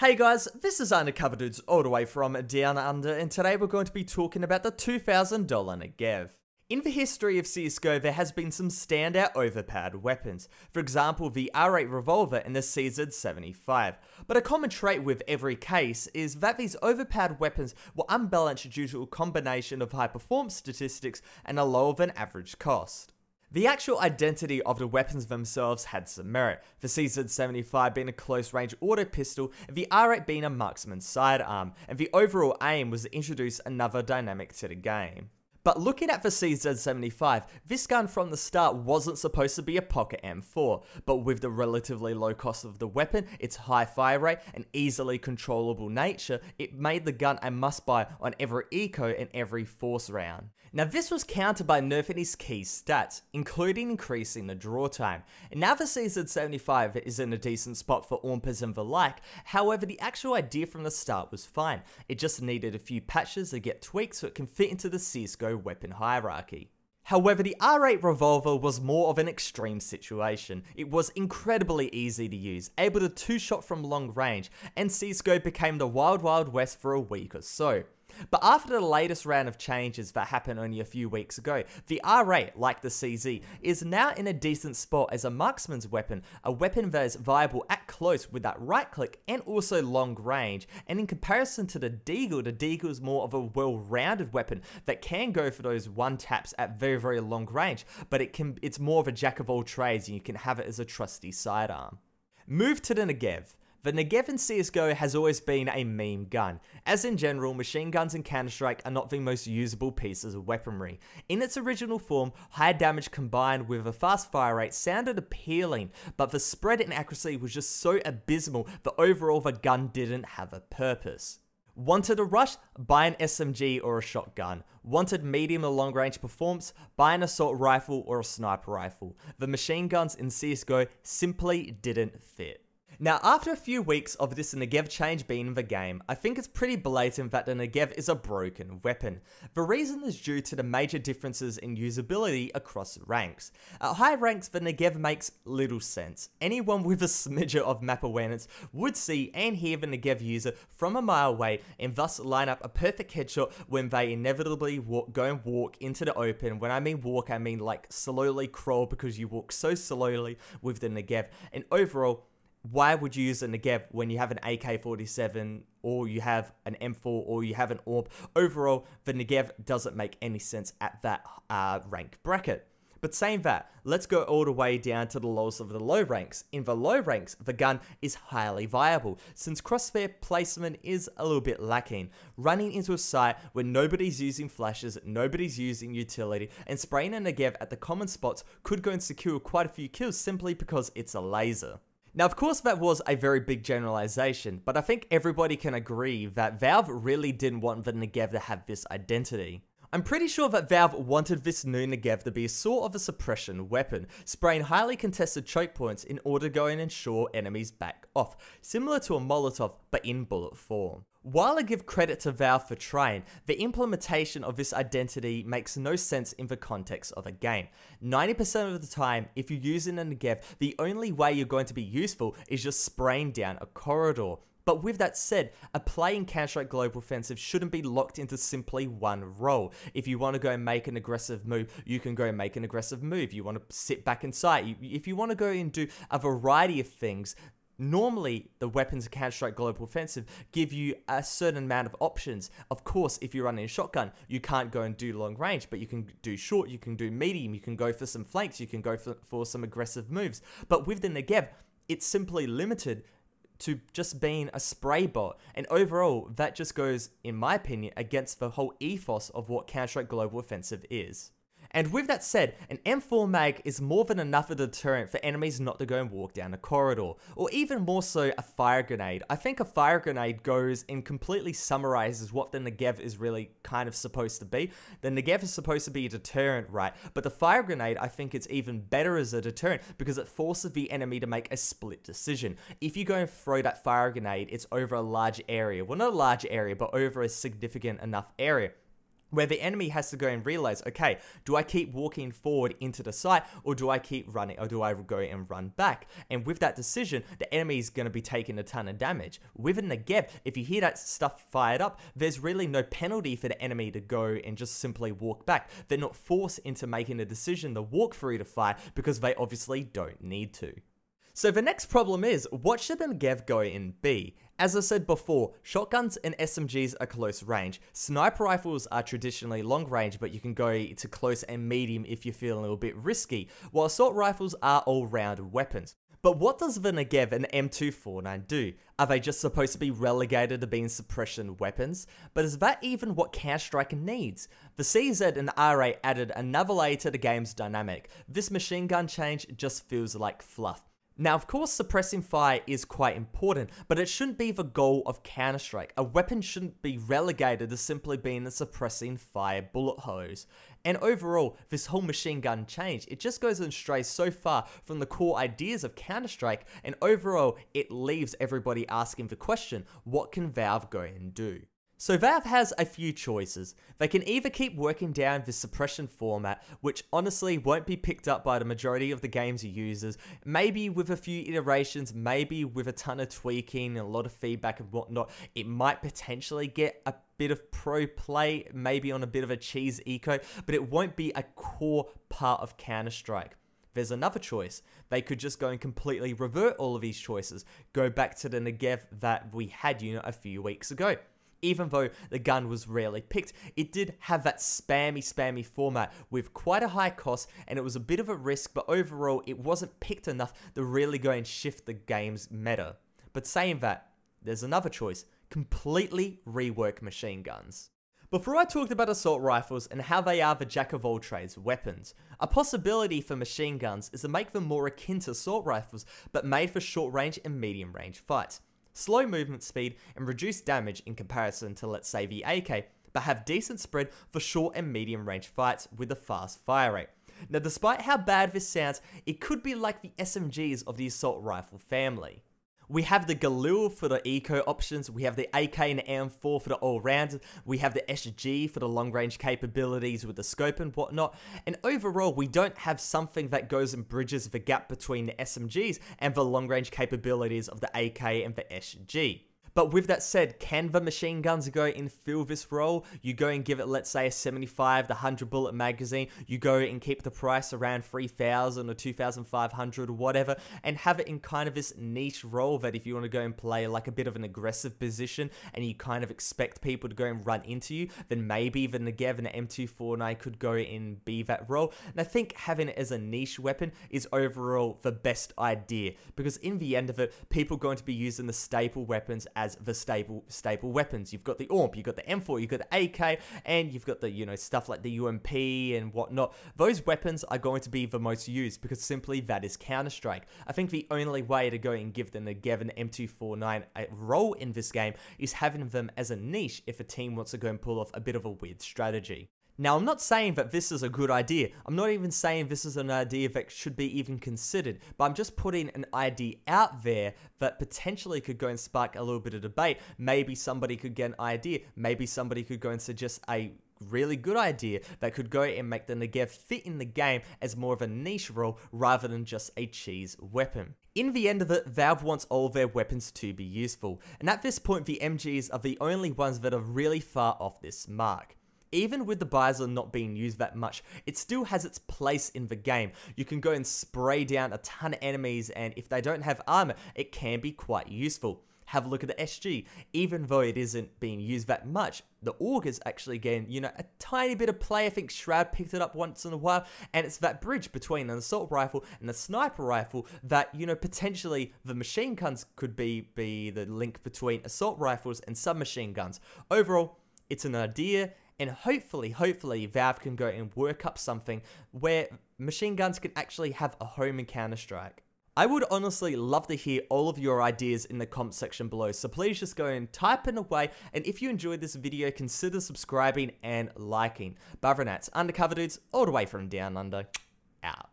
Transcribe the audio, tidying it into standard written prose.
Hey guys, this is Undercover Dudes all the way from Down Under, and today we're going to be talking about the $2,000 Negev. In the history of CSGO, there has been some standout overpowered weapons, for example the R8 revolver and the CZ75, but a common trait with every case is that these overpowered weapons were unbalanced due to a combination of high performance statistics and a lower than average cost. The actual identity of the weapons themselves had some merit, the CZ75 being a close-range auto pistol, and the R8 being a marksman's sidearm, and the overall aim was to introduce another dynamic to the game. But looking at the CZ75, this gun from the start wasn't supposed to be a pocket M4, but with the relatively low cost of the weapon, its high fire rate, and easily controllable nature, it made the gun a must-buy on every eco and every force round. Now this was countered by nerfing its key stats, including increasing the draw time, and now the CZ75 is in a decent spot for AWPers and the like. However, the actual idea from the start was fine, it just needed a few patches to get tweaked so it can fit into the CSGO weapon hierarchy. However, the R8 revolver was more of an extreme situation. It was incredibly easy to use, able to two-shot from long range, and CSGO became the wild west for a week or so. But after the latest round of changes that happened only a few weeks ago, the R8, like the CZ, is now in a decent spot as a marksman's weapon, a weapon that is viable at close with that right click and also long range, and in comparison to the Deagle is more of a well-rounded weapon that can go for those one taps at very long range, but it's more of a jack of all trades and you can have it as a trusty sidearm. Move to the Negev. The Negev in CSGO has always been a meme gun, as in general, machine guns in Counter-Strike are not the most usable pieces of weaponry. In its original form, high damage combined with a fast fire rate sounded appealing, but the spread in accuracy was just so abysmal that overall the gun didn't have a purpose. Wanted a rush? Buy an SMG or a shotgun. Wanted medium or long range performance? Buy an assault rifle or a sniper rifle. The machine guns in CSGO simply didn't fit. Now, after a few weeks of this Negev change being in the game, I think it's pretty blatant that the Negev is a broken weapon. The reason is due to the major differences in usability across ranks. At high ranks, the Negev makes little sense. Anyone with a smidger of map awareness would see and hear the Negev user from a mile away and thus line up a perfect headshot when they inevitably walk into the open. When I mean walk, I mean like slowly crawl because you walk so slowly with the Negev. And overall, why would you use a Negev when you have an AK-47 or you have an M4 or you have an AWP? Overall, the Negev doesn't make any sense at that rank bracket. But saying that, let's go all the way down to the lowest of the low ranks. In the low ranks, the gun is highly viable, since crosshair placement is a little bit lacking. Running into a site where nobody's using flashes, nobody's using utility, and spraying a Negev at the common spots could go and secure quite a few kills simply because it's a laser. Now, of course, that was a very big generalization, but I think everybody can agree that Valve really didn't want the Negev to have this identity. I'm pretty sure that Valve wanted this new Negev to be a sort of a suppression weapon, spraying highly contested choke points in order to go and ensure enemies back off, similar to a Molotov but in bullet form. While I give credit to Valve for trying, the implementation of this identity makes no sense in the context of a game. 90% of the time, if you're using a Negev, the only way you're going to be useful is just spraying down a corridor. But with that said, a play in Counter-Strike Global Offensive shouldn't be locked into simply one role. If you want to go and make an aggressive move, you can go and make an aggressive move. You want to sit back inside. If you want to go and do a variety of things, normally the weapons of Counter-Strike Global Offensive give you a certain amount of options. Of course, if you're running a shotgun, you can't go and do long range, but you can do short, you can do medium, you can go for some flanks, you can go for some aggressive moves. But with the Negev, it's simply limited to just being a spray bot, and overall that just goes, in my opinion, against the whole ethos of what Counter-Strike Global Offensive is. And with that said, an M4 mag is more than enough of a deterrent for enemies not to go and walk down a corridor, or even more so a fire grenade. I think a fire grenade goes and completely summarizes what the Negev is really kind of supposed to be. The Negev is supposed to be a deterrent, right? But the fire grenade, I think it's even better as a deterrent because it forces the enemy to make a split decision. If you go and throw that fire grenade, it's over a large area. Well, not a large area, but over a significant enough area. where the enemy has to go and realize, okay, do I keep walking forward into the site, or do I keep running, or do I go and run back? And with that decision, the enemy is going to be taking a ton of damage. With a Negev, if you hear that stuff fired up, there's really no penalty for the enemy to go and just simply walk back. They're not forced into making a decision to walk through the fire because they obviously don't need to. So the next problem is, what should the Negev go in B? As I said before, shotguns and SMGs are close range. Sniper rifles are traditionally long range, but you can go to close and medium if you're feeling a little bit risky, while assault rifles are all-round weapons. But what does the Negev and M249 do? Are they just supposed to be relegated to being suppression weapons? But is that even what Counter-Strike needs? The CZ and RA added another layer to the game's dynamic. This machine gun change just feels like fluff. Now, of course, suppressing fire is quite important, but it shouldn't be the goal of Counter-Strike. A weapon shouldn't be relegated to simply being a suppressing fire bullet hose. And overall, this whole machine gun change, it just goes and strays so far from the core ideas of Counter-Strike, and overall, it leaves everybody asking the question, what can Valve go and do? So Valve has a few choices. They can either keep working down this suppression format, which honestly won't be picked up by the majority of the game's users, maybe with a few iterations, maybe with a ton of tweaking and a lot of feedback and whatnot, it might potentially get a bit of pro play, maybe on a bit of a cheese eco, but it won't be a core part of Counter-Strike. There's another choice. They could just go and completely revert all of these choices, go back to the Negev that we had, a few weeks ago. Even though the gun was rarely picked, it did have that spammy format with quite a high cost, and it was a bit of a risk, but overall it wasn't picked enough to really go and shift the game's meta. But saying that, there's another choice. Completely rework machine guns. Before I talked about assault rifles and how they are the jack of all trades weapons, a possibility for machine guns is to make them more akin to assault rifles, but made for short range and medium range fights. Slow movement speed and reduced damage in comparison to, let's say, the AK, but have decent spread for short and medium range fights with a fast fire rate. Now, despite how bad this sounds, it could be like the SMGs of the assault rifle family. We have the Galil for the eco options, we have the AK and the AM4 for the all-rounders, we have the SG for the long-range capabilities with the scope and whatnot, and overall we don't have something that goes and bridges the gap between the SMGs and the long-range capabilities of the AK and the SG. But with that said, can the machine guns go and fill this role? You go and give it, let's say, a 75 to 100 bullet magazine, you go and keep the price around 3,000 or 2,500 or whatever, and have it in kind of this niche role that if you want to go and play like a bit of an aggressive position and you kind of expect people to go and run into you, then maybe the Negev and the M249 could go and be that role. And I think having it as a niche weapon is overall the best idea, because in the end of it, people are going to be using the staple weapons as the staple weapons. You've got the AWP, you've got the M4, you've got the AK, and you've got the, stuff like the UMP and whatnot. Those weapons are going to be the most used because simply that is Counter-Strike. I think the only way to go and give the Negev and M249 a role in this game is having them as a niche if a team wants to go and pull off a bit of a weird strategy. Now, I'm not saying that this is a good idea. I'm not even saying this is an idea that should be even considered, but I'm just putting an idea out there that potentially could go and spark a little bit of debate. Maybe somebody could get an idea. Maybe somebody could go and suggest a really good idea that could go and make the Negev fit in the game as more of a niche role rather than just a cheese weapon. In the end of it, Valve wants all their weapons to be useful, and at this point the MGs are the only ones that are really far off this mark. Even with the Bizon not being used that much, it still has its place in the game. You can go and spray down a ton of enemies, and if they don't have armor, it can be quite useful. Have a look at the SG. Even though it isn't being used that much, the Augur's actually getting, a tiny bit of play. I think Shroud picked it up once in a while, and it's that bridge between an assault rifle and a sniper rifle that, potentially the machine guns could be the link between assault rifles and submachine guns. Overall, it's an idea. And hopefully, Valve can go and work up something where machine guns can actually have a home in Counter-Strike. I would honestly love to hear all of your ideas in the comment section below, so please just go and type it away, and if you enjoyed this video, consider subscribing and liking. But other than that, Undercover Dudes, all the way from Down Under, out.